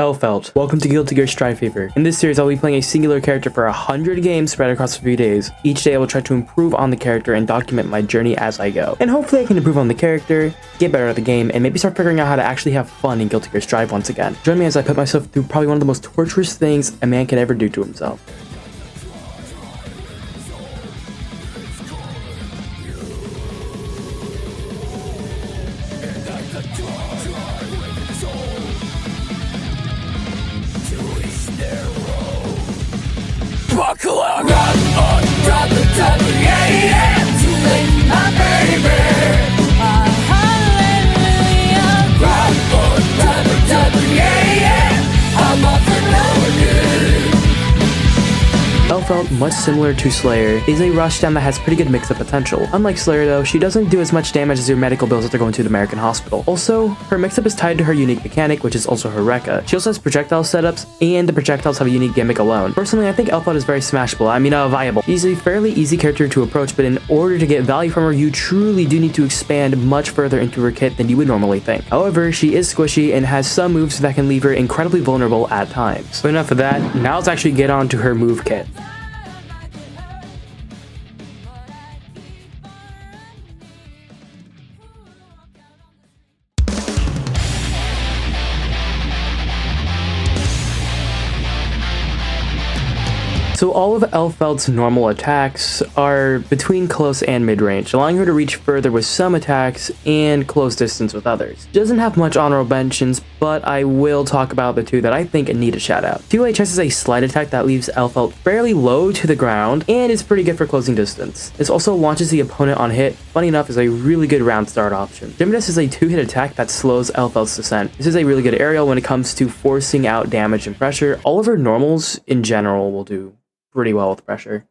Elphelt, welcome to Guilty Gear Strive Fever. In this series, I'll be playing a singular character for 100 games spread across a few days. Each day I will try to improve on the character and document my journey as I go. And hopefully I can improve on the character, get better at the game, and maybe start figuring out how to actually have fun in Guilty Gear Strive once again. Join me as I put myself through probably one of the most torturous things a man can ever do to himself. Chocolat, grab on, drop the top, yeah, too late, my baby. Hallelujah. Grab on, drop the top, yeah, I'm off and rolling. Elphelt, much similar to Slayer, is a rushdown that has pretty good mix-up potential. Unlike Slayer though, she doesn't do as much damage as your medical bills if they're going to the American hospital. Also, her mix-up is tied to her unique mechanic, which is also her Rekka. She also has projectile setups, and the projectiles have a unique gimmick alone. Personally, I think Elphelt is very smashable, viable. She's a fairly easy character to approach, but in order to get value from her, you truly do need to expand much further into her kit than you would normally think. However, she is squishy and has some moves that can leave her incredibly vulnerable at times. But enough of that, now let's actually get on to her move kit. So all of Elphelt's normal attacks are between close and mid-range, allowing her to reach further with some attacks and close distance with others. She doesn't have much honorable mentions, but I will talk about the two that I think need a shout out. 2HS is a slide attack that leaves Elphelt fairly low to the ground and is pretty good for closing distance. This also launches the opponent on hit, funny enough is a really good round start option. Gymnast is a 2-hit attack that slows Elphelt's descent. This is a really good aerial when it comes to forcing out damage and pressure. All of her normals in general will do pretty well with pressure.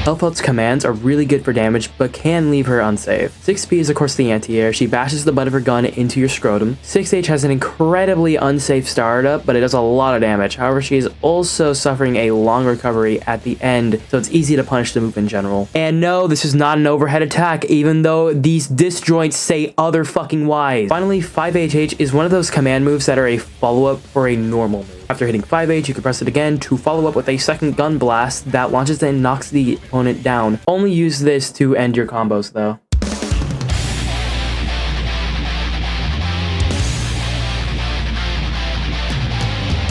Elphelt's commands are really good for damage, but can leave her unsafe. 6P is of course the anti-air. She bashes the butt of her gun into your scrotum. 6H has an incredibly unsafe startup, but it does a lot of damage. However, she is also suffering a long recovery at the end, so it's easy to punish the move in general. And no, this is not an overhead attack, even though these disjoints say other fucking wise. Finally, 5HH is one of those command moves that are a follow-up for a normal move. After hitting 5H, you can press it again to follow up with a second gun blast that launches and knocks the opponent down. Only use this to end your combos though.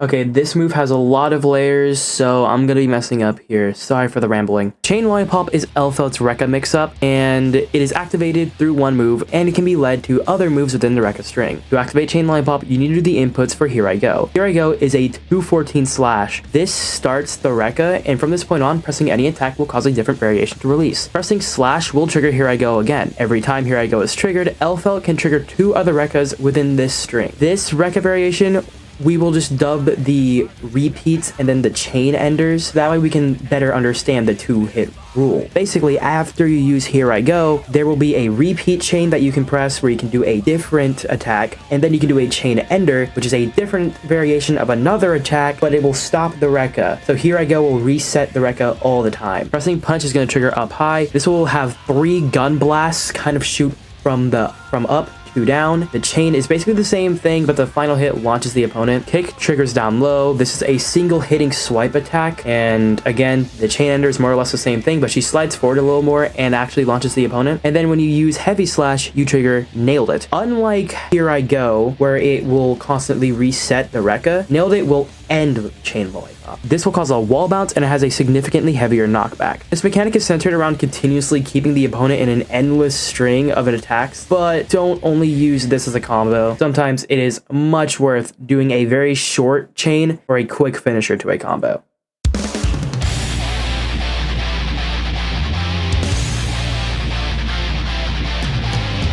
Okay, this move has a lot of layers, so I'm gonna be messing up here. Sorry for the rambling. Chain Lollipop is Elphelt's Rekka mix-up, and it is activated through one move, and it can be led to other moves within the Rekka string. To activate Chain Lollipop, you need to do the inputs for Here I Go. Here I Go is a 214 slash. This starts the Rekka, and from this point on, pressing any attack will cause a different variation to release. Pressing slash will trigger Here I Go again. Every time Here I Go is triggered, Elphelt can trigger 2 other Rekkas within this string. This Rekka variation we will just dub the repeats and then the chain enders. That way we can better understand the 2-hit rule. Basically, after you use Here I Go, there will be a repeat chain that you can press where you can do a different attack, and then you can do a chain ender, which is a different variation of another attack, but it will stop the Rekka. So Here I Go will reset the Rekka all the time. Pressing punch is going to trigger up high. This will have 3 gun blasts kind of shoot from up, 2 down. The chain is basically the same thing, but the final hit launches the opponent. Kick triggers down low. This is a single hitting swipe attack, and again, the chain ender is more or less the same thing, but she slides forward a little more and actually launches the opponent. And then when you use heavy slash, you trigger Nailed It. Unlike Here I Go, where it will constantly reset the Rekka, Nailed It will end Chain Lollipop. This will cause a wall bounce, and it has a significantly heavier knockback. This mechanic is centered around continuously keeping the opponent in an endless string of attacks, but don't only use this as a combo. Sometimes it is much worth doing a very short chain or a quick finisher to a combo.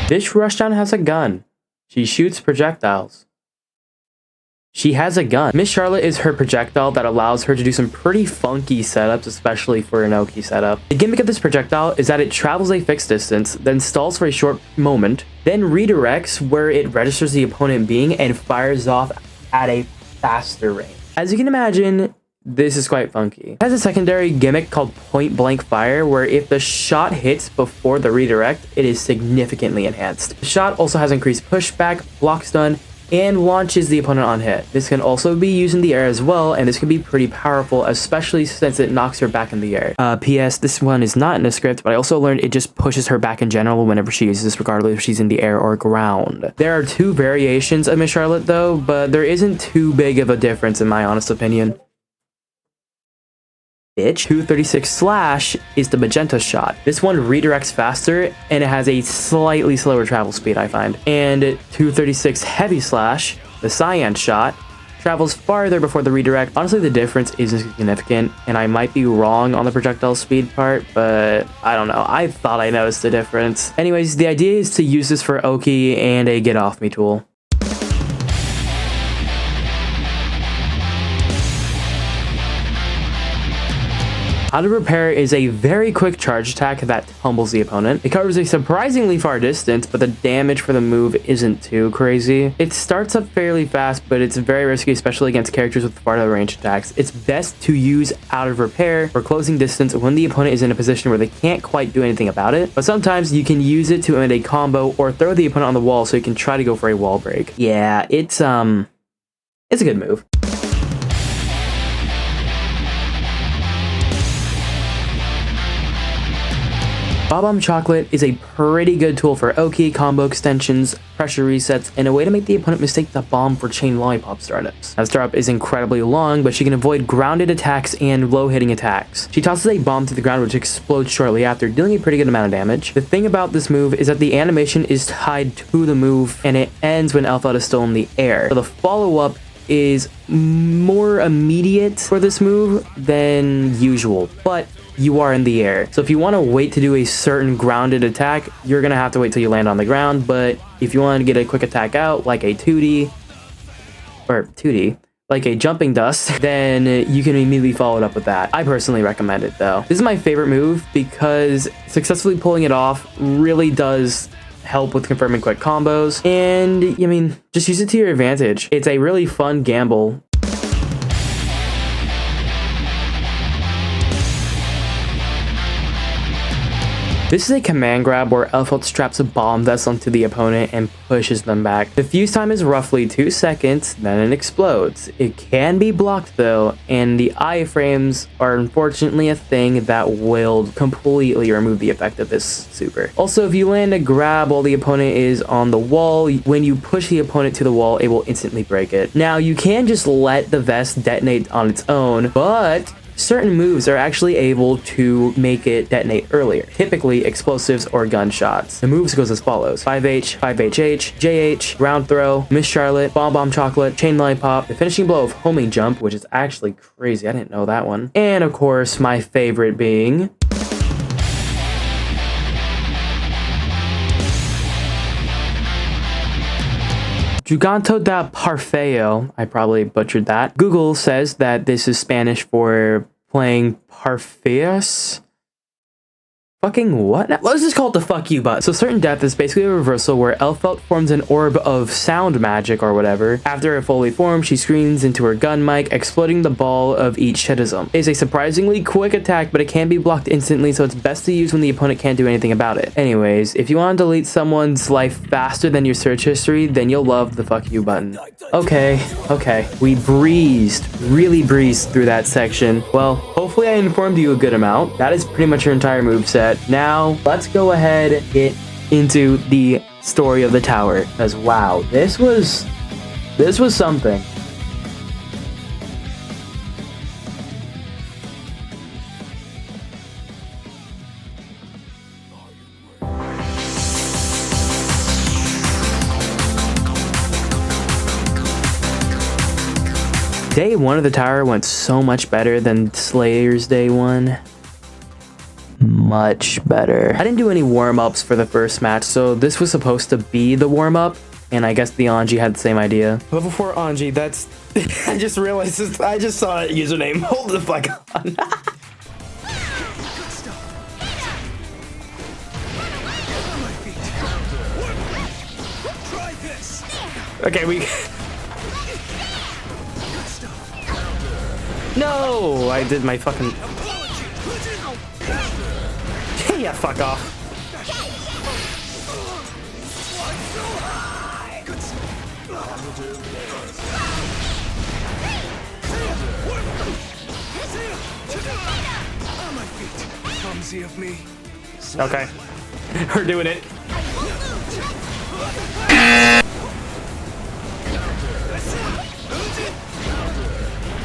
This rushdown has a gun. She shoots projectiles. She has a gun. Miss Charlotte is her projectile that allows her to do some pretty funky setups, especially for an Oki setup. The gimmick of this projectile is that it travels a fixed distance, then stalls for a short moment, then redirects where it registers the opponent being and fires off at a faster range. As you can imagine, this is quite funky. It has a secondary gimmick called point blank fire, where if the shot hits before the redirect, it is significantly enhanced. The shot also has increased pushback, block stun, and launches the opponent on hit. This can also be used in the air as well, and this can be pretty powerful, especially since it knocks her back in the air. P.S. This one is not in the script, but I also learned it just pushes her back in general whenever she uses this, regardless if she's in the air or ground. There are 2 variations of Miss Charlotte though, but there isn't too big of a difference in my honest opinion. Bitch. 236 slash is the magenta shot. This one redirects faster and it has a slightly slower travel speed, I find. And 236 heavy slash, the cyan shot, travels farther before the redirect. Honestly, the difference isn't significant, and I might be wrong on the projectile speed part, but I don't know. I thought I noticed the difference. Anyways, the idea is to use this for Oki and a get off me tool. How to Repair is a very quick charge attack that tumbles the opponent. It covers a surprisingly far distance, but the damage for the move isn't too crazy. It starts up fairly fast, but it's very risky, especially against characters with farther range attacks. It's best to use Out of Repair for closing distance when the opponent is in a position where they can't quite do anything about it, but sometimes you can use it to end a combo or throw the opponent on the wall so you can try to go for a wall break. Yeah, it's a good move. Bomb-Bomb Chocolate is a pretty good tool for Oki, combo extensions, pressure resets, and a way to make the opponent mistake the bomb for chain Lollipop startups. Now, startup is incredibly long, but she can avoid grounded attacks and low-hitting attacks. She tosses a bomb to the ground which explodes shortly after, dealing a pretty good amount of damage. The thing about this move is that the animation is tied to the move, and it ends when Elphelt is still in the air. So the follow-up is more immediate for this move than usual, but you are in the air. So if you want to wait to do a certain grounded attack, you're gonna have to wait till you land on the ground. But if you want to get a quick attack out, like a 2D, like a jumping dust, then you can immediately follow it up with that. I personally recommend it though. This is my favorite move because successfully pulling it off really does help with confirming quick combos, and I mean, just use it to your advantage. It's a really fun gamble. This is a command grab where Elphelt straps a bomb vest onto the opponent and pushes them back. The fuse time is roughly 2 seconds, then it explodes. It can be blocked though, and the iframes are unfortunately a thing that will completely remove the effect of this super. Also, if you land a grab while the opponent is on the wall, when you push the opponent to the wall, it will instantly break it. Now, you can just let the vest detonate on its own, but certain moves are actually able to make it detonate earlier, typically explosives or gunshots. The moves goes as follows: 5H, 5HH, JH, ground throw, Miss Charlotte, Bomb-Bomb Chocolate, chain Lollipop, the finishing blow of homing jump, which is actually crazy, I didn't know that one, and of course my favorite being Juganto da Parfeo. I probably butchered that. Google says that this is Spanish for playing Parfeos. Fucking what? Let's just call it the fuck you button. So certain death is basically a reversal where Elphelt forms an orb of sound magic or whatever. After it fully forms, she screams into her gun mic, exploding the ball of each Shedism. It is a surprisingly quick attack, but it can be blocked instantly, so it's best to use when the opponent can't do anything about it. Anyways, if you want to delete someone's life faster than your search history, then you'll love the fuck you button. Okay. We really breezed through that section. Well, hopefully I informed you a good amount. That is pretty much your entire moveset. Now, let's go ahead and get into the story of the tower, because wow, this was something. Day 1 of the tower went so much better than Slayer's Day 1. Much better. I didn't do any warm-ups for the first match, so this was supposed to be the warm-up, and I guess the Anji had the same idea. Level 4 Anji, that's... I just realized this, I just saw a username. Hold the fuck on. Okay, No! I did my fucking... Yeah, fuck off. Okay. We're doing it.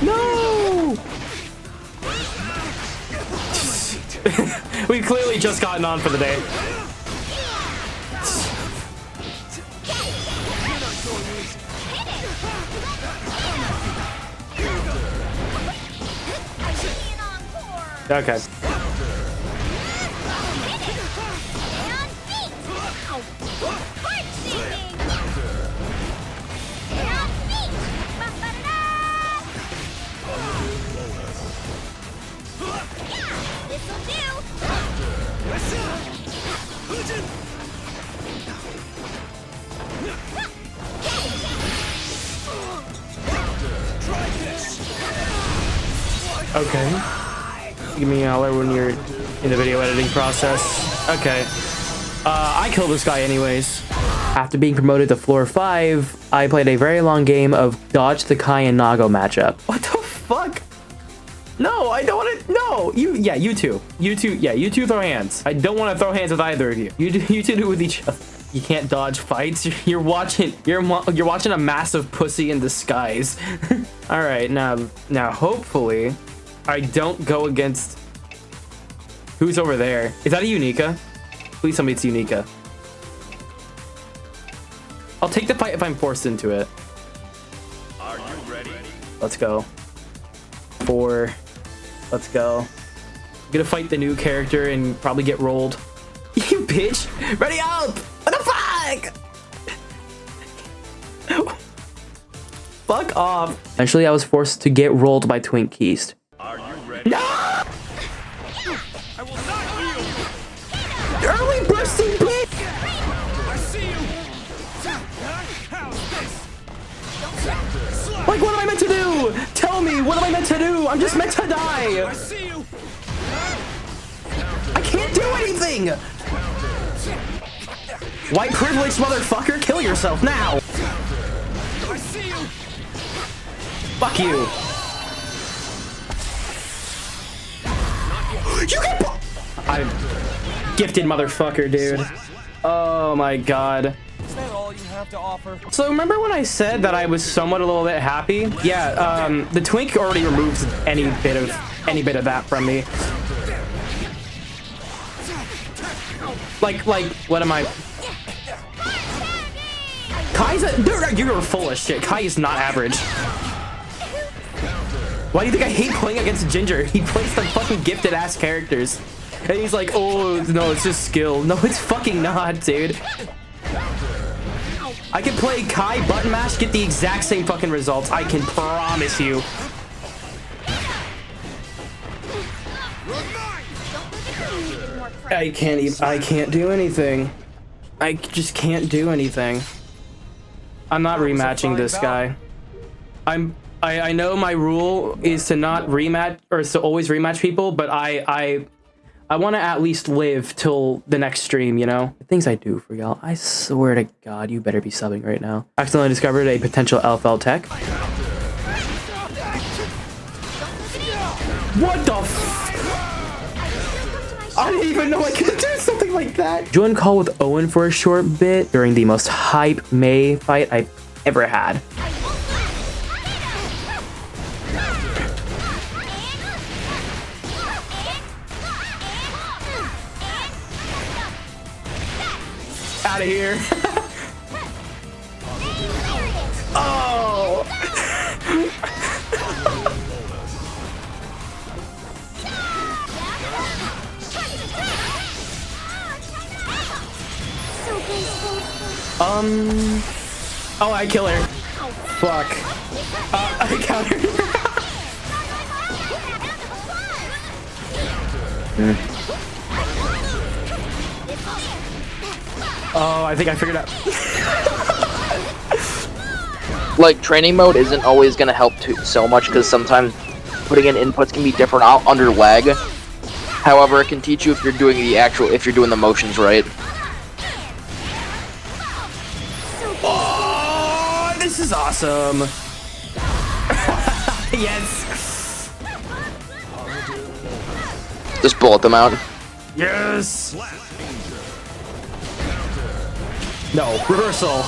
No! We've clearly just gotten on for the day. Okay. Okay. Give me a holler when you're in the video editing process. Okay. I killed this guy anyways. After being promoted to floor 5, I played a very long game of Dodge the Kai and Nago matchup. What the fuck? No, I don't want to. No, you two. You two throw hands. I don't want to throw hands with either of you. You two do it with each other. You can't dodge fights. You're watching a massive pussy in disguise. All right, now hopefully I don't go against who's over there. Is that a Unica? Please tell me it's Unica. I'll take the fight if I'm forced into it. Are you ready? Let's go. 4. Let's go. I'm gonna fight the new character and probably get rolled. You bitch! Ready up! What the fuck? Fuck off. Eventually, I was forced to get rolled by Twink Keist. Are you ready? No! I will not yield! Early bursting bitch! I see you! How's this? Like, what am I meant to do? Tell me, what am I meant to do? I'm just meant to die! I see you! I can't do anything! White privileged motherfucker, kill yourself now! I see you! Fuck you! You can. I'm gifted motherfucker, dude. Oh my god. Is that all you have to offer? So remember when I said that I was somewhat a little bit happy? Yeah, the Twink already removed any bit of that from me. Like, what am I? Kai's dude, you're full of shit. Kai is not average. Why do you think I hate playing against Ginger? He plays the fucking gifted ass characters. And he's like, oh, no, it's just skill. No, it's fucking not, dude. I can play Kai button mash, get the exact same fucking results. I can promise you. I can't do anything. I just can't do anything. I'm not rematching this guy. I know my rule is to not rematch, or to always rematch people, but I want to at least live till the next stream, you know? The things I do for y'all, I swear to God, you better be subbing right now. Accidentally discovered a potential Elphelt tech. What the f— I didn't even know I could do something like that. Joined call with Owen for a short bit during the most hype May fight I've ever had. Out of here. Oh. Oh, I kill her. Fuck. I countered. Oh, I think I figured out. Like, training mode isn't always gonna help so much, because sometimes putting in inputs can be different under lag. However, it can teach you if you're doing the motions right. Oh, this is awesome. Yes. Just bullet them out. Yes. No, reversal.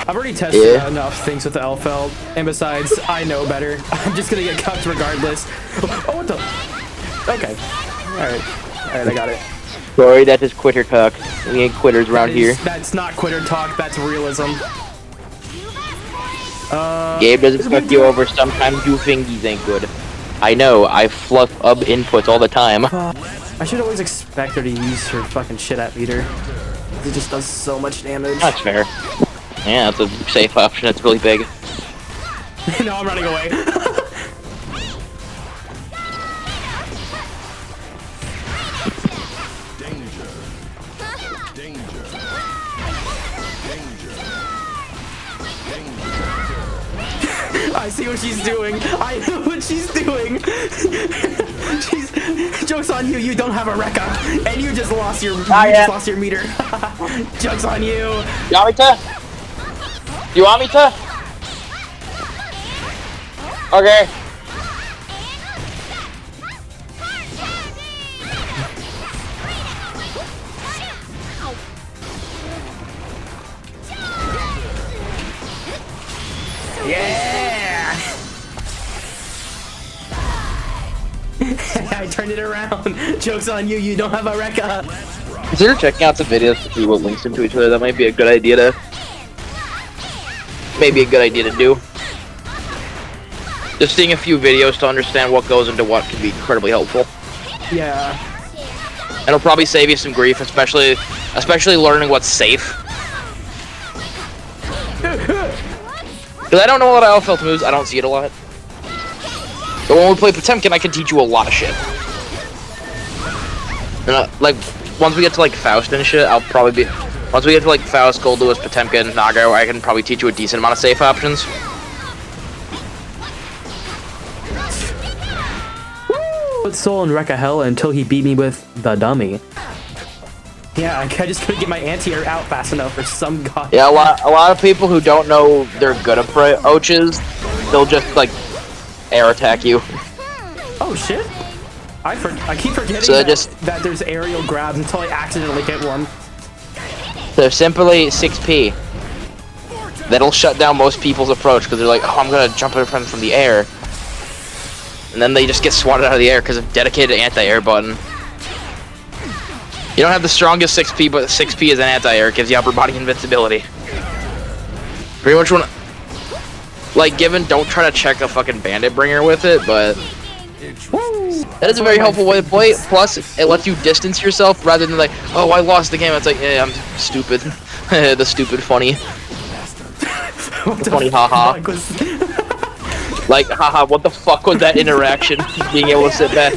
I've already tested enough things with the Elphelt, and besides, I know better. I'm just gonna get cucked regardless. Oh, what the? Okay. Alright, I got it. Sorry, that's just quitter talk. We ain't quitters around here. That's not quitter talk, that's realism. Gabe doesn't fuck you over, sometimes you fingies ain't good. I know, I fluff up inputs all the time. I should always expect her to use her fucking shit at meter. It just does so much damage. That's fair. Yeah, that's a safe option, it's really big. No, I'm running away. I see what she's doing. I know what she's doing. Joke's on you. You don't have a Rekka, and you just lost your lost your meter. Joke's on you. You want me to? You want me to? Okay. Yeah! I turned it around. Joke's on you. You don't have a Rekka. Consider checking out some videos to see what links into each other. That might be a good idea to. Maybe a good idea to do. Just seeing a few videos to understand what goes into what can be incredibly helpful. Yeah. It'll probably save you some grief, especially learning what's safe. Because I don't know a lot of Elphelt moves, I don't see it a lot. But when we play Potemkin, I can teach you a lot of shit. And, like, once we get to, like, Faust and shit, I'll probably be... Once we get to, like, Faust, Gold Lewis, Potemkin, Nago, I can probably teach you a decent amount of safe options. Put Soul in Rekka Hell until he beat me with the dummy. Yeah, I just couldn't get my anti-air out fast enough for some god. Yeah, a lot of people who don't know they're good at Oches, they'll just, like, air attack you. Oh, shit. I keep forgetting so that there's aerial grabs until I accidentally hit one. They're simply 6P. That'll shut down most people's approach because they're like, oh, I'm gonna jump in front from the air. And then they just get swatted out of the air because of dedicated anti-air button. You don't have the strongest 6P, but 6P is an anti-air. It gives you upper body invincibility. Pretty much when... Like, don't try to check a fucking bandit bringer with it, but... That is a very helpful way to play it. Plus, it lets you distance yourself rather than like, oh, I lost the game. It's like, yeah, I'm stupid. The stupid funny. Funny haha. Like, haha, what the fuck was that interaction? Being able to sit back.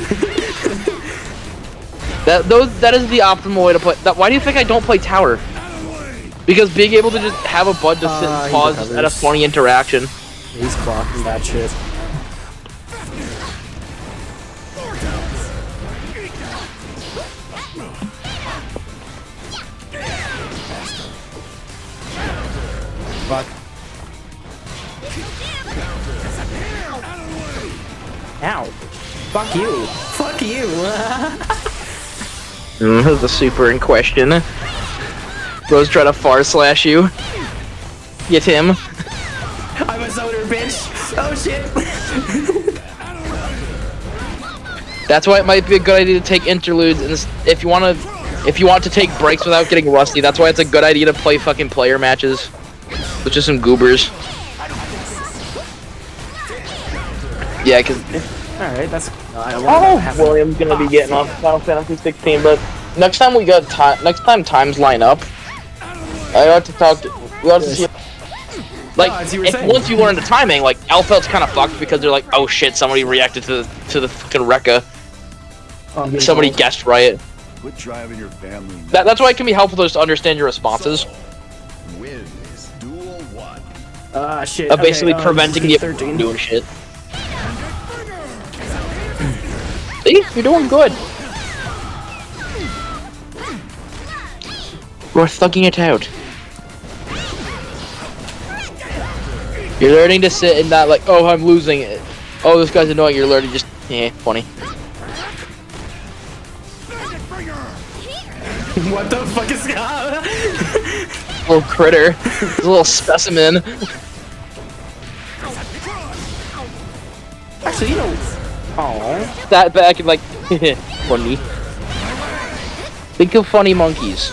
That is the optimal way to play. Why do you think I don't play tower? Because being able to just have a bud to sit and pause at a funny interaction. He's blocking that shit. Fuck. Ow. Fuck you. Fuck you. The super in question. Bro's trying to far slash you. Get him. I'm a zoner, bitch. Oh shit. That's why it might be a good idea to take interludes, and if you want to take breaks without getting rusty, that's why it's a good idea to play fucking player matches. With just some goobers. Yeah, cause... Alright, that's... William's gonna be getting off Final Fantasy 16, but next time we got time. Next time times line up, I ought to talk to. We ought to see. Like, as you were saying. once you learn the timing, like Elphelt's kind of fucked because they're like, oh shit, somebody reacted to the fucking Rekka. Somebody guessed right. Quit driving your family. That's why it can be helpful just to understand your responses. Win is duel 1. Shit. Of basically Okay, preventing you 13. from doing shit. See, you're doing good. We're thugging it out. You're learning to sit and not like, oh, I'm losing it. Oh, this guy's annoying. You're learning just, funny. What the fuck is that? Little critter. This little specimen. Actually, you know. Oh. Sat back and like, funny. Think of funny monkeys.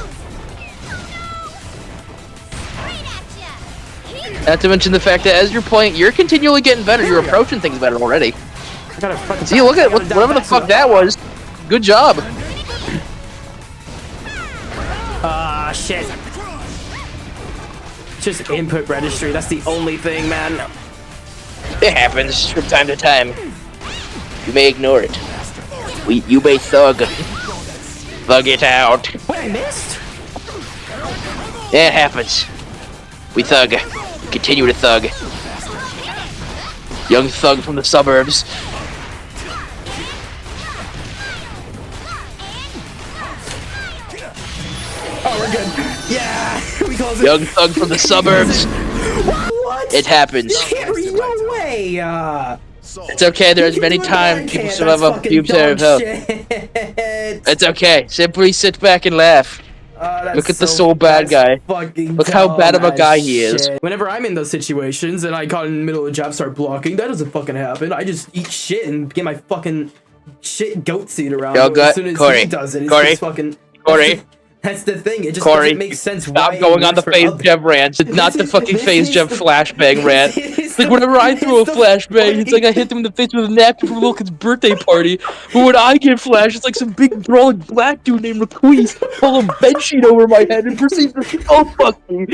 Not to mention the fact that as you're playing, you're continually getting better. You're approaching things better already. I gotta fucking. See, look at whatever the fuck that was. Good job. Shit. Just input registry. That's the only thing, man. It happens from time to time. You may ignore it. You may thug. Thug it out. What, I missed? It happens. We thug. We continue to thug. Young thug from the suburbs. Oh, we're good. Yeah, we close it. Young thug from the suburbs. What? It happens. There's no way. It's okay. There's many times people still have a few of help. It's okay. Simply sit back and laugh. Look at the so bad guy. Look how bad of a guy he is. Whenever I'm in those situations and I caught in the middle of a jab, start blocking, that doesn't fucking happen. I just eat shit and get my fucking shit goat seed around. Yo, As soon as Corey, he does it, it's Corey, just fucking. Corey. That's the thing. It just Corey, doesn't make sense. Stop why going it on the works for phase others. jump rant. It's not the fucking phase jump flashbang rant. It's Like whenever I throw a flashbang, it's like I hit them in the face with a napkin from Wilkins' birthday party. But when I get flashed, it's like some big brawling black dude named Laquise pull a bed sheet over my head and proceeds to fuck me.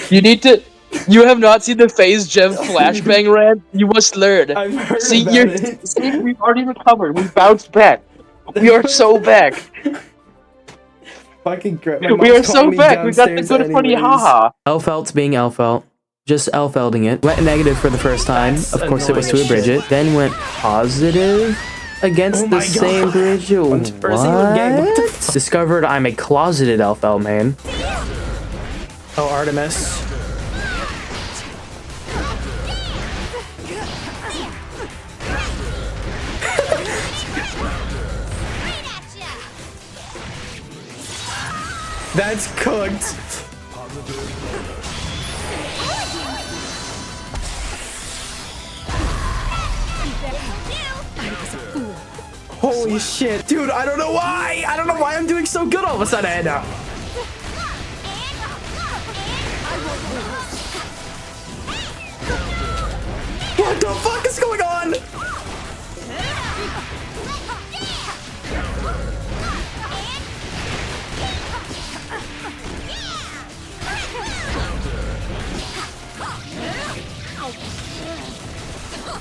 You need to. You have not seen the phase gem flashbang rant. You must learn. I've heard See, about you're. it. See, we've already recovered. We bounced back. We are so back. Fucking crap. We are so back. We got the good funny haha. Elphelt's being Elphelt. Just Elphelting it. Went negative for the first time. Of course, it was to a Bridget. Then went positive against the same Bridget. What? Discovered I'm a closeted Elphelt main. Oh, Artemis. That's cooked. Holy shit, dude, I don't know why. I don't know why I'm doing so good all of a sudden. What the fuck is going on?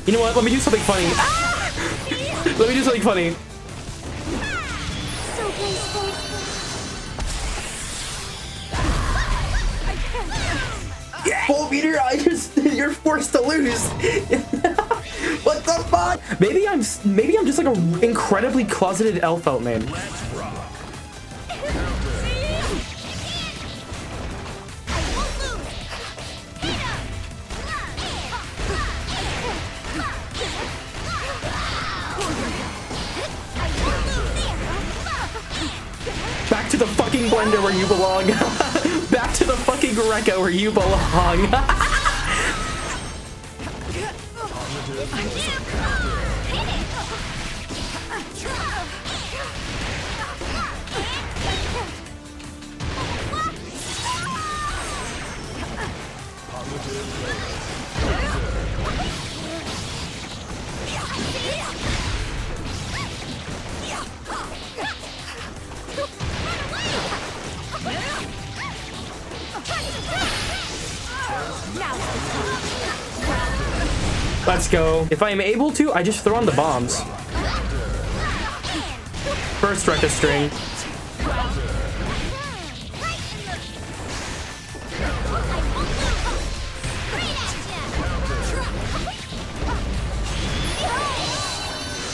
You know what? Let me do something funny. Let me do something funny. Yeah. Full meter, you're forced to lose. What the fuck? Maybe I'm just like an incredibly closeted Elphelt man. Back to the fucking blender where you belong. Back to the fucking Rekka where you belong. go. If I am able to, I just throw on the bombs. First Rekka string.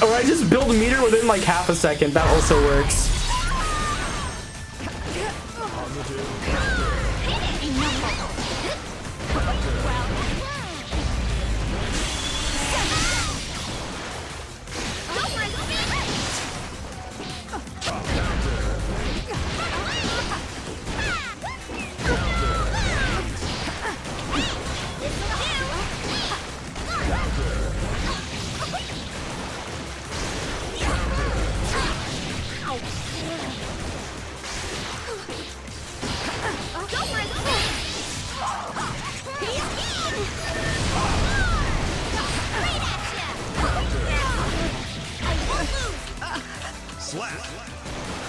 Or I just build a meter within like half a second. That also works.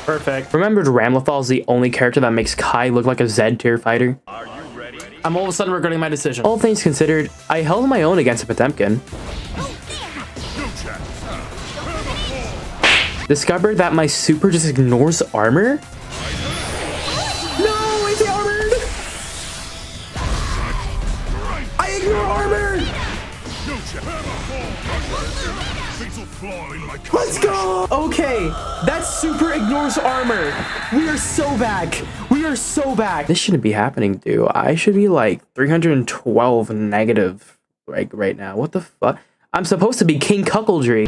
Perfect. Remembered Ramlethal is the only character that makes Kai look like a Z tier fighter. Are you ready? I'm all of a sudden regretting my decision. All things considered, I held my own against a Potemkin. Discovered that my super just ignores armor? No, it's armored! I ignore armor! Let's go! Okay, that super ignores armor. We are so back. We are so back. This shouldn't be happening, dude. I should be like 312 negative right now. What the fuck? I'm supposed to be King Cuckoldry.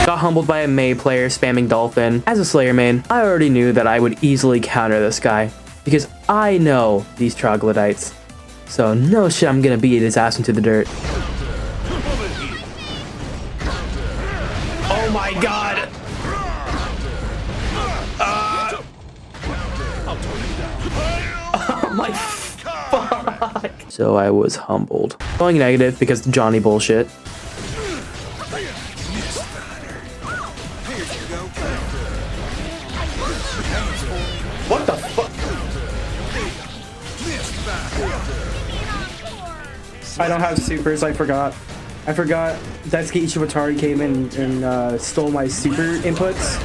Got humbled by a Mei player spamming Dolphin. As a Slayer main, I already knew that I would easily counter this guy because I know these troglodytes. So no shit, I'm gonna beat his ass into the dirt. Oh my god! Oh my fuck! So I was humbled. Going negative because Johnny bullshit. What the fuck? I don't have supers, I forgot. Daisuke Ichiwatari came in and stole my super inputs.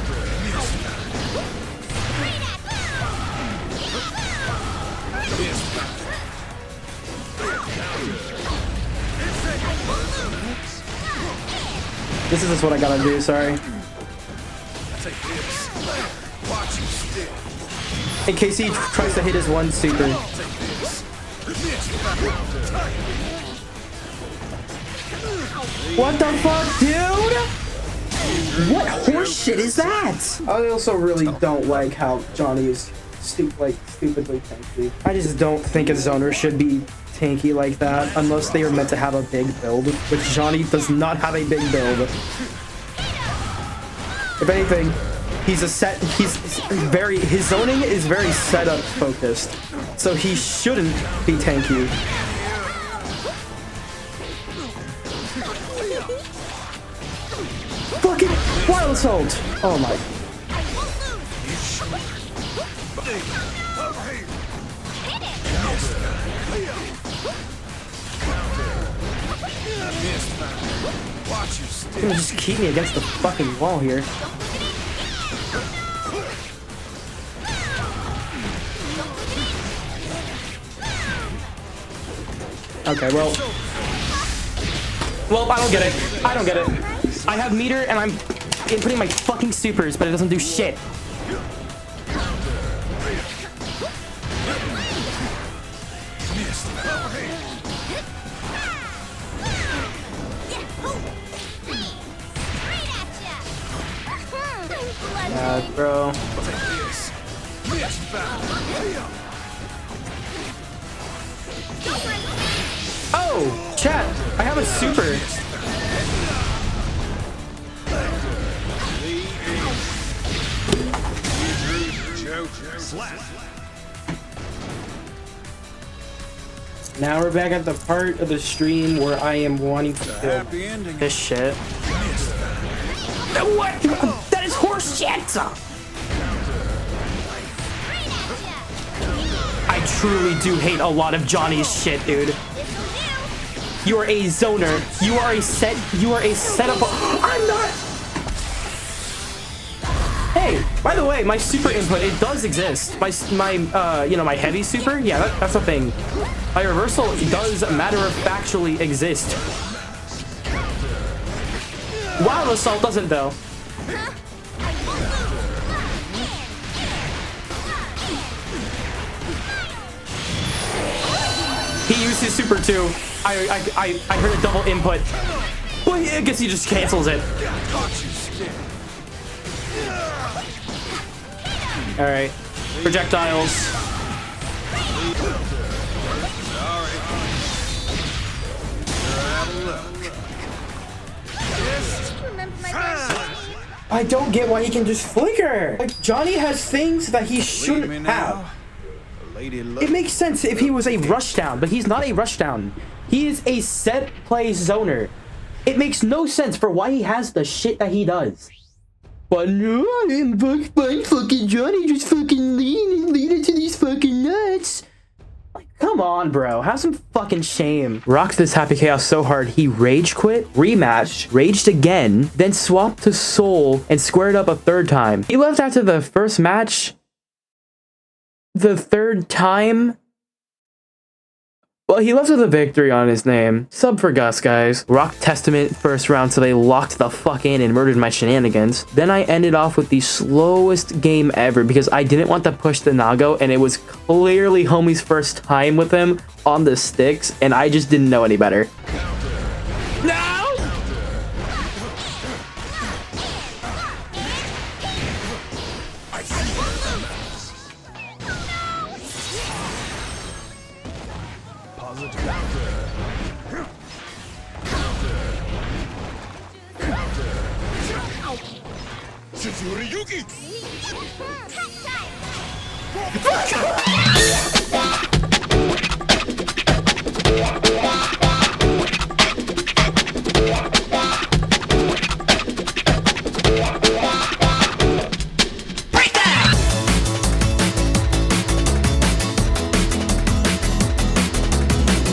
This is just what I gotta do, sorry. In case he tries to hit his one super. What the fuck, dude? What horse shit is that? I also really don't like how Johnny is stupidly tanky. I just don't think a zoner should be tanky like that unless they are meant to have a big build, which Johnny does not have a big build. If anything, his zoning is very setup focused, so he shouldn't be tanky. Fucking wild assault! Oh my. He's gonna just keep me against the fucking wall here. Okay, well, I don't get it. I don't get it. I have meter and I'm inputting my fucking supers, but it doesn't do shit. Bro. Oh, chat, I have a super. Now we're back at the part of the stream where I am wanting to kill this shit. What? That is horse shit! I truly do hate a lot of Johnny's shit, dude. You are a zoner. You are a setup. I'm not. Hey, by the way, my super input, it does exist. My heavy super, yeah, that's a thing. My reversal does matter-of-factually exist. Wild Assault doesn't, though. He used his super too. I heard a double input. Well, I guess he just cancels it. All right, projectiles. I don't get why he can just flicker. Like, Johnny has things that he shouldn't have. It makes sense if he was a rushdown, but he's not a rushdown. He is a set play zoner. It makes no sense for why he has the shit that he does. But no, I'm fucking Johnny just fucking lead into these fucking nuts. Like, come on, bro. Have some fucking shame. Rocked this Happy Chaos so hard, he rage quit, rematched, raged again, then swapped to Soul and squared up a third time. He left after the first match. The third time? Well, he left with a victory on his name. Sub for Gus, guys. Rocked Testament first round, so they locked the fuck in and murdered my shenanigans. Then I ended off with the slowest game ever because I didn't want to push the Nago, and it was clearly homie's first time with him on the sticks, and I just didn't know any better. No!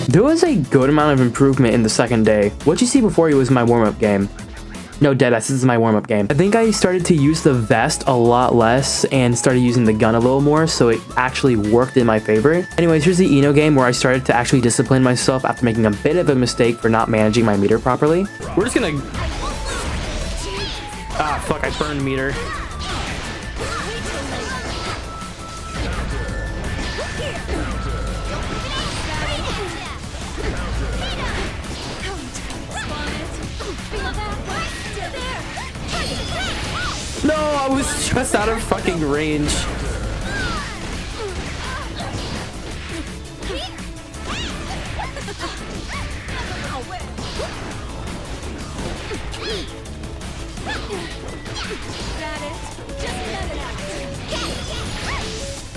There was a good amount of improvement in the second day. What you see before you was my warm-up game. No, deadass, this is my warm-up game. I think I started to use the vest a lot less and started using the gun a little more, so it actually worked in my favor. Anyways, here's the Eno game where I started to actually discipline myself after making a bit of a mistake for not managing my meter properly. We're just gonna... Ah, fuck, I burned meter. No, I was just out of fucking range.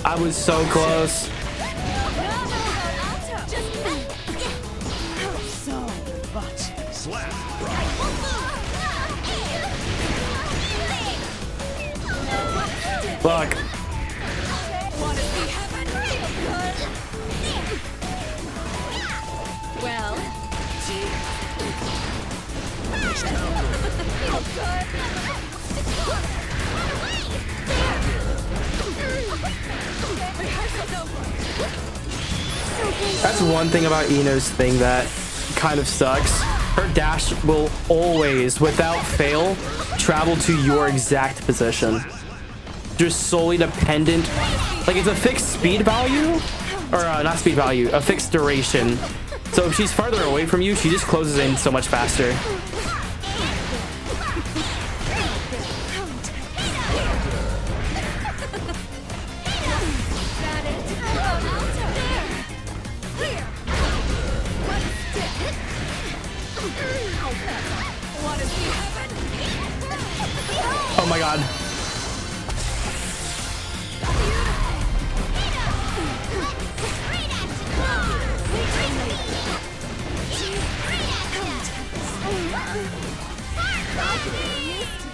I was so close. Fuck. Well, That's one thing about Eno's thing that kind of sucks. Her dash will always, without fail, travel to your exact position. Just solely dependent. Like, it's a fixed speed value, or not speed value, a fixed duration. So if she's farther away from you, she just closes in so much faster. Oh my god.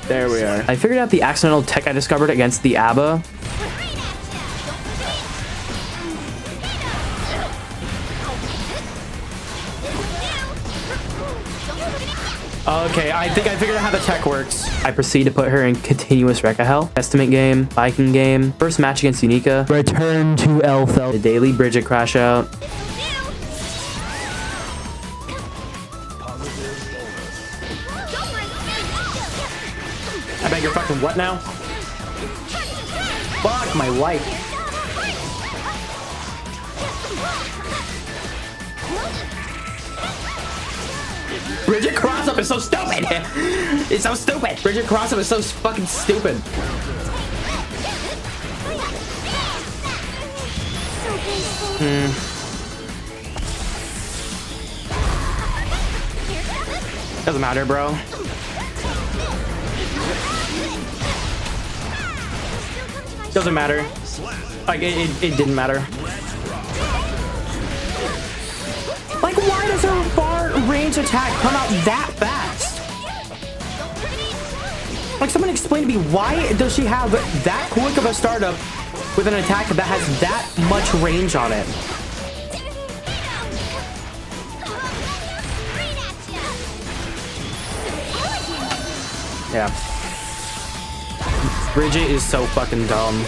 There we are. I figured out the accidental tech I discovered against the ABBA. Okay, I think I figured out how the tech works. I proceed to put her in continuous Rekka Hell. Estimate game, Viking game, first match against Unica. Return to Elphelt. The daily Bridget crash out. I bet you're fucking what now? Fuck my life. Bridget cross-up is so stupid. It's so stupid. Bridget cross-up is so fucking stupid. Doesn't matter, bro. Doesn't matter. Like, it didn't matter. Like, why does her far range attack come out that fast? Like, someone explain to me, why does she have that quick of a startup with an attack that has that much range on it? Yeah. Bridget is so fucking dumb.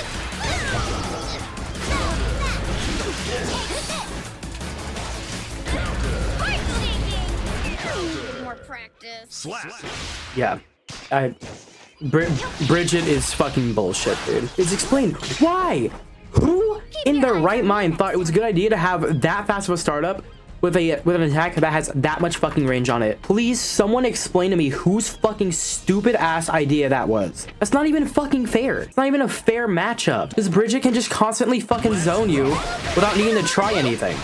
More practice. Yeah. Bridget is fucking bullshit, dude. It's explained. Why? Who in their right mind thought it was a good idea to have that fast of a startup with an attack that has that much fucking range on it? Please, someone explain to me whose fucking stupid ass idea that was. That's not even fucking fair. It's not even a fair matchup. Because Bridget can just constantly fucking zone you without needing to try anything.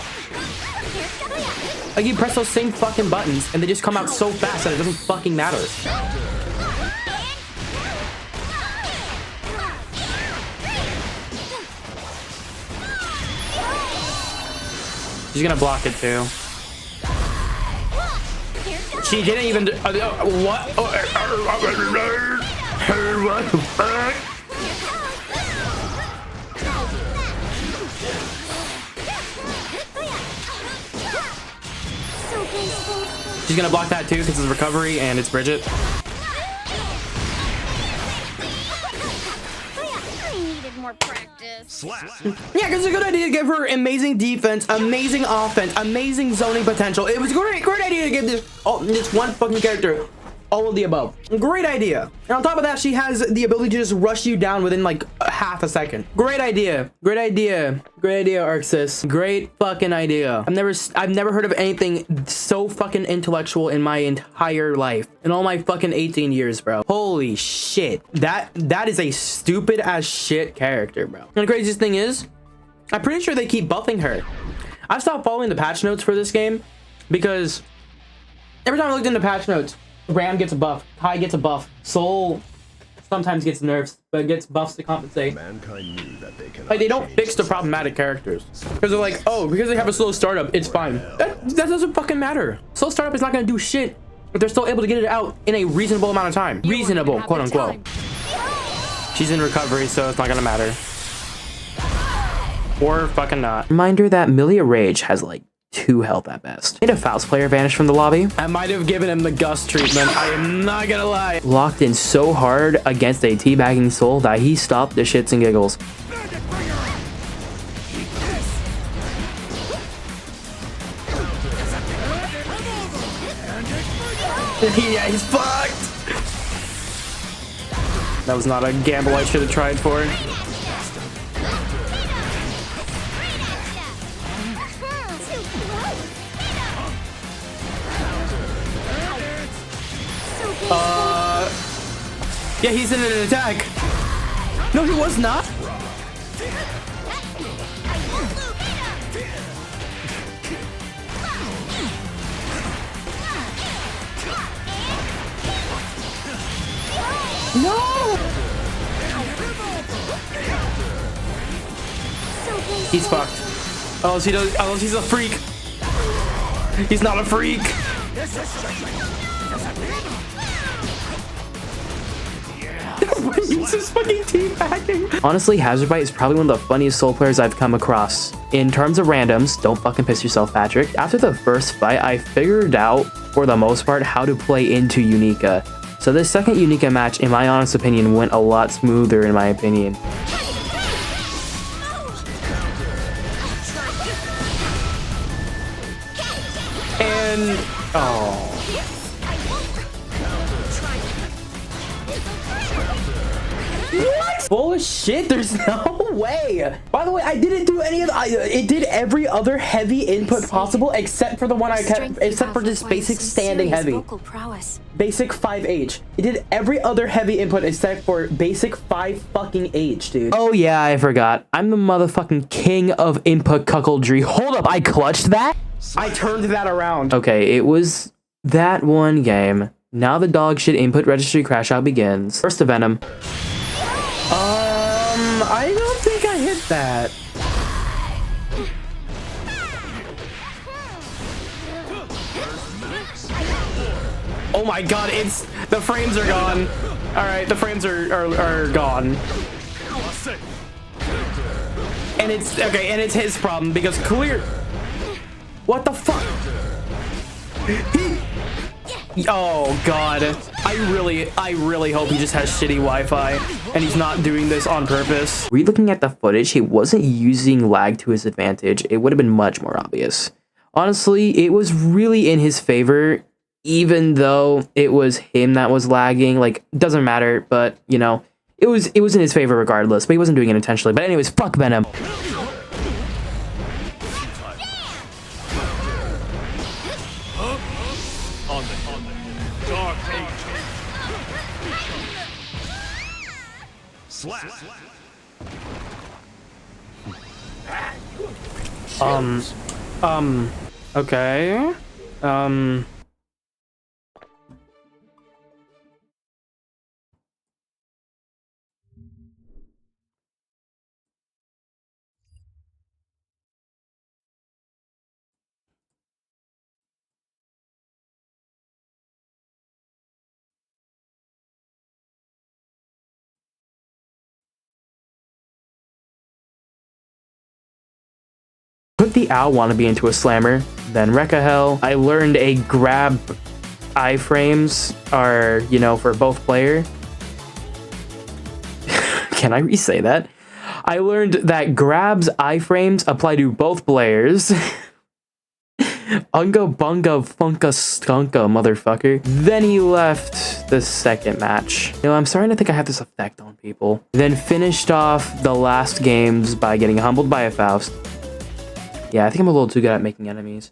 Like, you press those same fucking buttons and they just come out so fast that it doesn't fucking matter. She's gonna block it too. She didn't even. What? What the fuck? She's gonna block that too because it's recovery and it's Bridget. More practice. Yeah, because it's a good idea to give her amazing defense, amazing offense, amazing zoning potential. It was a great idea to give this one fucking character all of the above. Great idea. And on top of that, she has the ability to just rush you down within like half a second. Great idea. Great idea. Great idea, Arxis. Great fucking idea. I've never heard of anything so fucking intellectual in my entire life. In all my fucking 18 years, bro. Holy shit. That is a stupid as shit character, bro. And the craziest thing is, I'm pretty sure they keep buffing her. I've stopped following the patch notes for this game because every time I looked into patch notes, Ram gets a buff, Kai gets a buff, Soul sometimes gets nerfs, but gets buffs to compensate. Mankind knew that Like, they don't fix the problematic characters. Because they're like, oh, because they have a slow startup, it's fine. That doesn't fucking matter. Slow startup is not gonna do shit, but they're still able to get it out in a reasonable amount of time. Reasonable, quote unquote. She's in recovery, so it's not gonna matter. Or fucking not. Reminder that Milia Rage has like 2 health at best. Made a Faust player vanish from the lobby. I might have given him the Gus treatment. I am not gonna lie. Locked in so hard against a teabagging Soul that he stopped the shits and giggles. Yeah, he's fucked. That was not a gamble I should have tried for. Yeah, he's in an attack. No, he was not. No. He's fucked. Unless he's a freak. He's not a freak. He's just fucking teabagging. Honestly, Hazard Bite is probably one of the funniest Soul players I've come across. In terms of randoms, don't fucking piss yourself, Patrick. After the first fight, I figured out for the most part, how to play into Unica. So this second Unica match, in my honest opinion, went a lot smoother in my opinion. And... oh... What? Bullshit, there's no way. By the way, I didn't do any of the, it did every other heavy input possible except for the one I kept, except for just basic standing heavy. Basic 5H. It did every other heavy input except for basic 5 fucking H, dude. Oh yeah, I forgot. I'm the motherfucking king of input cuckoldry. Hold up, I clutched that? I turned that around. Okay, it was that one game. Now the dog shit input registry crash out begins. First to Venom. I don't think I hit that. Oh my god, it's... the frames are gone. Alright, the frames are gone. And it's... okay, and it's his problem because clear... what the fuck? Oh god, I really hope he just has shitty Wi-Fi and he's not doing this on purpose. Re-looking at the footage, he wasn't using lag to his advantage. It would have been much more obvious. Honestly, it was really in his favor, even though it was him that was lagging. Like, doesn't matter, but you know, it was in his favor regardless, but he wasn't doing it intentionally. But anyways, fuck Venom. Okay. Put the owl wannabe into a slammer, then Rekka Hell. I learned a grab iframes are, you know, for both player. Can I re-say that? I learned that grabs iframes apply to both players. Unga bunga funka skunka, motherfucker. Then he left the second match. You know, I'm starting to think I have this effect on people. Then finished off the last games by getting humbled by a Faust. Yeah, I think I'm a little too good at making enemies.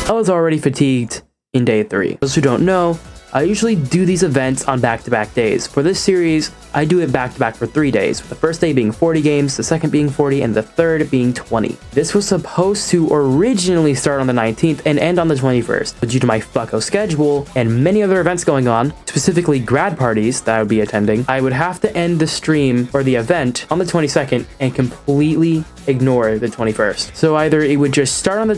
I was already fatigued in day 3. Those who don't know, I usually do these events on back-to-back days. For this series, I do it back-to-back for 3 days, with the first day being 40 games, the second being 40, and the third being 20. This was supposed to originally start on the 19th and end on the 21st, but due to my fucko schedule and many other events going on, specifically grad parties that I would be attending, I would have to end the stream or the event on the 22nd and completely ignore the 21st. So either it would just start on the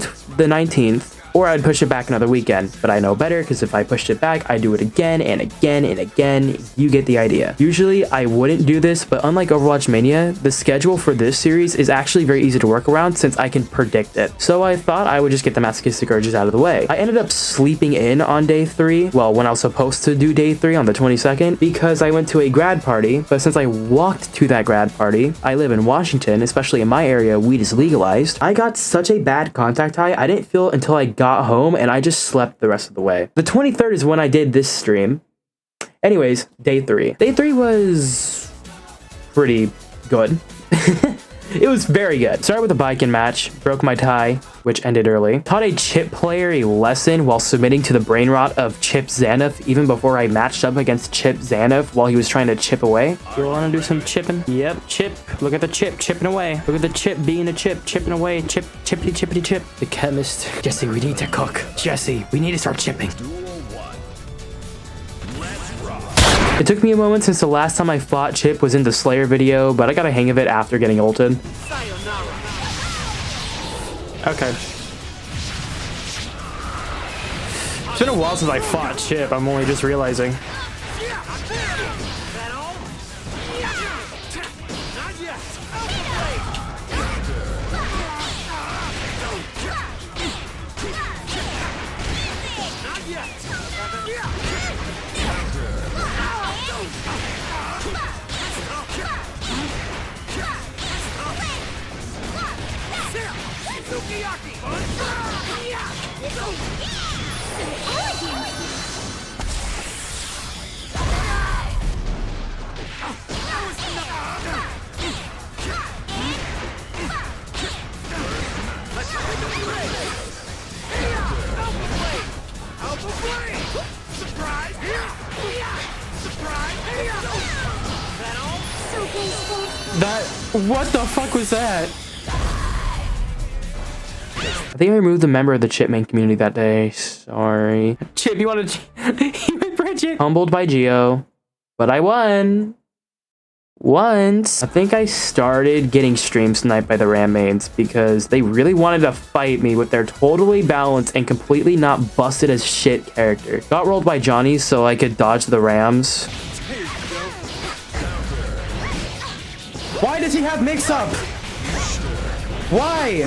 19th, or I'd push it back another weekend, but I know better because if I pushed it back, I do it again and again and again. You get the idea. Usually I wouldn't do this, but unlike Overwatch Mania, the schedule for this series is actually very easy to work around since I can predict it. So I thought I would just get the masochistic urges out of the way. I ended up sleeping in on day 3, well, when I was supposed to do day 3 on the 22nd, because I went to a grad party, but since I walked to that grad party, I live in Washington, especially in my area, weed is legalized. I got such a bad contact high, I didn't feel until I got home and I just slept the rest of the way. The 23rd is when I did this stream. Anyways, day 3. Day 3 was pretty good. It was very good. Started with a Baiken match, broke my tie, which ended early. Taught a Chip player a lesson while submitting to the brain rot of Chip Xanath even before I matched up against Chip Xanath while he was trying to chip away. You wanna do some chipping? Yep, chip. Look at the chip, chipping away. Look at the chip being a chip, chipping away. Chip, chippity, chippity, chip. The chemist. Jesse, we need to cook. Jesse, we need to start chipping. It took me a moment since the last time I fought Chip was in the Slayer video, but I got a hang of it after getting ulted. Okay. It's been a while since I fought Chip. I'm only just realizing. That, what the fuck was that? I think I removed a member of the Chipman community that day. Sorry. Chip, you wanted you and Bridget. Humbled by Geo, but I won. Once. I think I started getting stream sniped by the Ram mains because they really wanted to fight me with their totally balanced and completely not busted as shit character. Got rolled by Johnny so I could dodge the Rams. Why does he have mix-up? Why?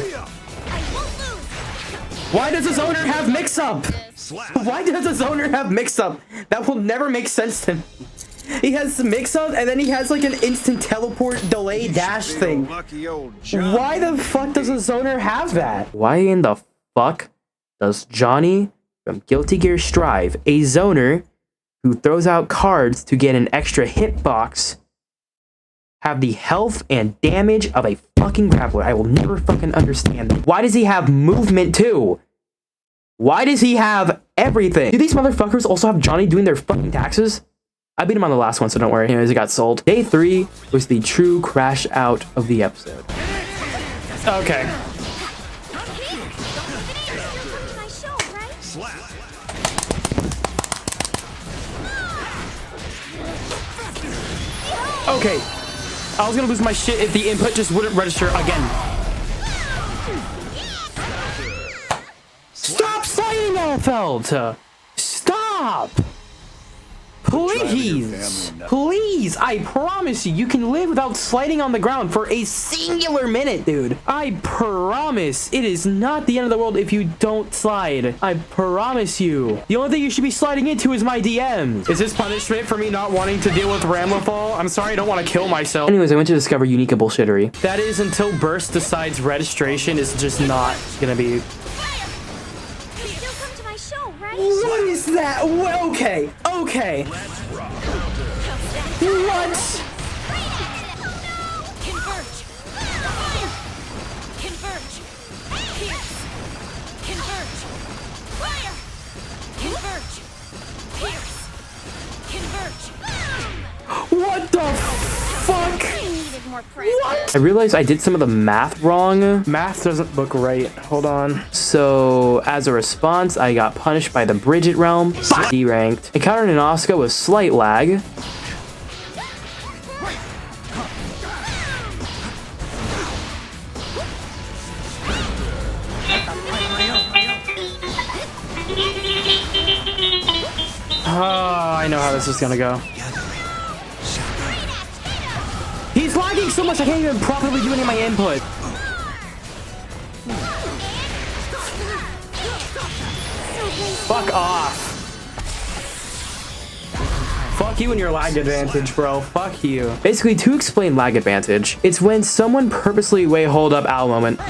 Why does his owner have mix-up? Why does his owner have mix-up? That will never make sense to me. He has mix-up and then he has like an instant teleport delay dash thing. Why the fuck does his owner have that? Why in the fuck does Johnny from Guilty Gear Strive, a zoner who throws out cards to get an extra hitbox, have the health and damage of a fucking grappler? I will never fucking understand that. Why does he have movement too? Why does he have everything? Do these motherfuckers also have Johnny doing their fucking taxes? I beat him on the last one, so don't worry. Anyways, it got sold. Day 3 was the true crash out of the episode. Okay. Okay. I was gonna lose my shit if the input just wouldn't register again. Stop sliding, Elphelt! Stop! Please! Please! I promise you, you can live without sliding on the ground for a singular minute, dude. I promise. It is not the end of the world if you don't slide. I promise you. The only thing you should be sliding into is my DM. Is this punishment for me not wanting to deal with Ramlethal? I'm sorry, I don't want to kill myself. Anyways, I went to discover Unica bullshittery. That is until Burst decides registration is just not gonna be... What is that? Well, okay, okay. What? Converge. Converge. Pierce. Converge. Fire. Converge. Pierce. Converge. What the fuck? What? I realized I did some of the math wrong. Math doesn't look right. Hold on. So, as a response, I got punished by the Bridget realm. D-ranked. Encountered an Oscar with slight lag. Oh, I know how this is gonna go. He's lagging so much I can't even properly do any of my input. Fuck off. Fuck you and your lag advantage, bro. Fuck you. Basically, to explain lag advantage, it's when someone purposely... Wait, hold up, owl moment.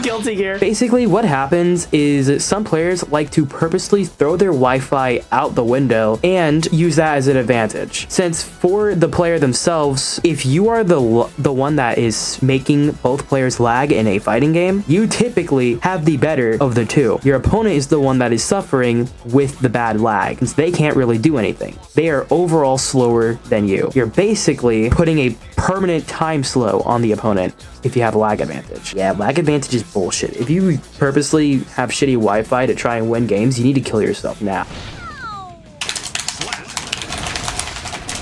Guilty here. Basically, what happens is some players like to purposely throw their Wi-Fi out the window and use that as an advantage. Since for the player themselves, if you are the one that is making both players lag in a fighting game, you typically have the better of the two. Your opponent is the one that is suffering with the bad lag, since they can't really do anything. They are overall slower than you. You're basically putting a permanent time slow on the opponent if you have a lag advantage. Yeah, lag advantage is bullshit. If you purposely have shitty Wi-Fi to try and win games, you need to kill yourself now.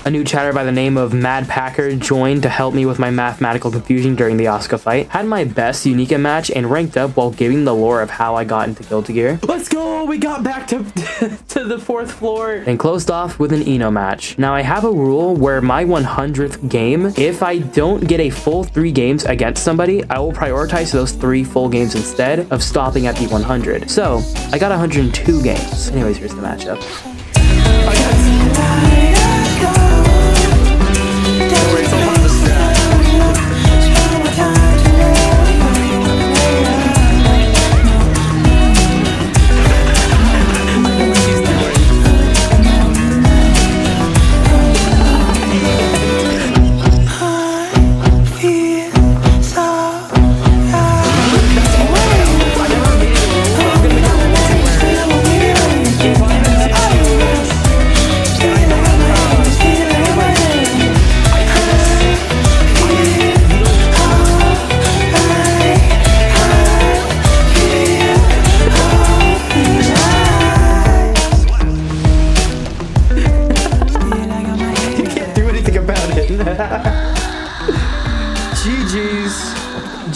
A new chatter by the name of Mad Packer joined to help me with my mathematical confusion during the Asuka fight. Had my best Unica match and ranked up while giving the lore of how I got into Guilty Gear. Let's go! We got back to, to the 4th floor. And closed off with an Eno match. Now I have a rule where my 100th game, if I don't get a full 3 games against somebody, I will prioritize those 3 full games instead of stopping at the 100. So I got 102 games. Anyways, here's the matchup.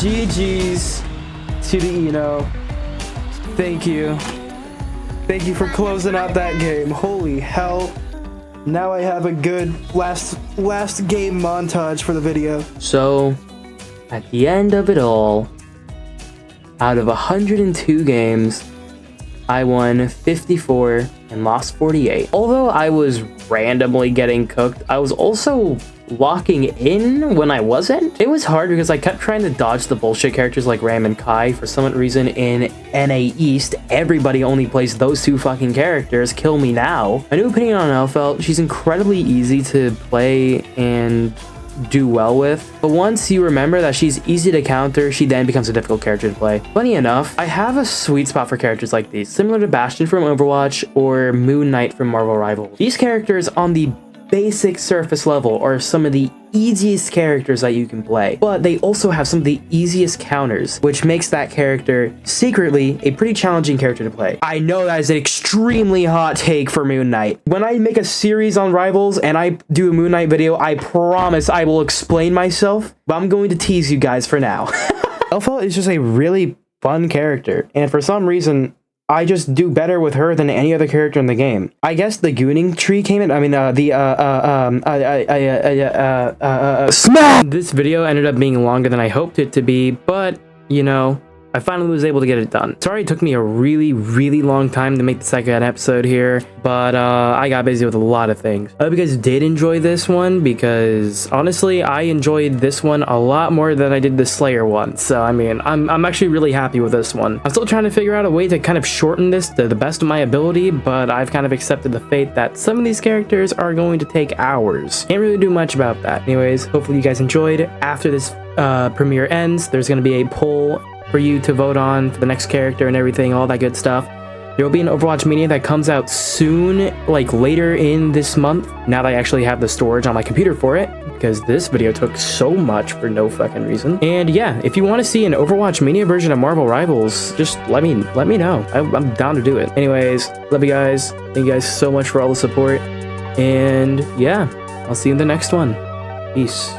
GG's to the Eno. Thank you. Thank you for closing out that game. Holy hell. Now I have a good last game montage for the video. So, at the end of it all, out of 102 games, I won 54 and lost 48. Although I was randomly getting cooked, I was also locking in when I wasn't. It was hard because I kept trying to dodge the bullshit characters like Ram and Kai. For some reason in NA East, everybody only plays those 2 fucking characters. Kill me now. My new opinion on Elphelt, she's incredibly easy to play and do well with, but once you remember that she's easy to counter, she then becomes a difficult character to play. Funny enough, I have a sweet spot for characters like these, similar to Bastion from Overwatch or Moon Knight from Marvel Rivals. These characters on the basic surface level are some of the easiest characters that you can play, but they also have some of the easiest counters, which makes that character secretly a pretty challenging character to play. I know that is an extremely hot take for Moon Knight. When I make a series on Rivals and I do a Moon Knight video, I promise I will explain myself, but I'm going to tease you guys for now. Elphelt is just a really fun character, and for some reason I just do better with her than any other character in the game. I guess the gooning tree came in. I mean, This video ended up being longer than I hoped it to be, but, you know, I finally was able to get it done. Sorry it took me a really long time to make the second episode here, but I got busy with a lot of things. I hope you guys did enjoy this one, because honestly, I enjoyed this one a lot more than I did the Slayer one. So, I mean, I'm actually really happy with this one. I'm still trying to figure out a way to kind of shorten this to the best of my ability, but I've kind of accepted the fate that some of these characters are going to take hours. Can't really do much about that. Anyways, hopefully you guys enjoyed. After this premiere ends, there's going to be a poll for you to vote on for the next character and everything, all that good stuff. There will be an Overwatch Mania that comes out soon, like later in this month, now that I actually have the storage on my computer for it, because this video took so much for no fucking reason. And yeah, if you want to see an Overwatch Mania version of Marvel Rivals, just let me know. I'm down to do it. Anyways, love you guys. Thank you guys so much for all the support. And yeah, I'll see you in the next one. Peace.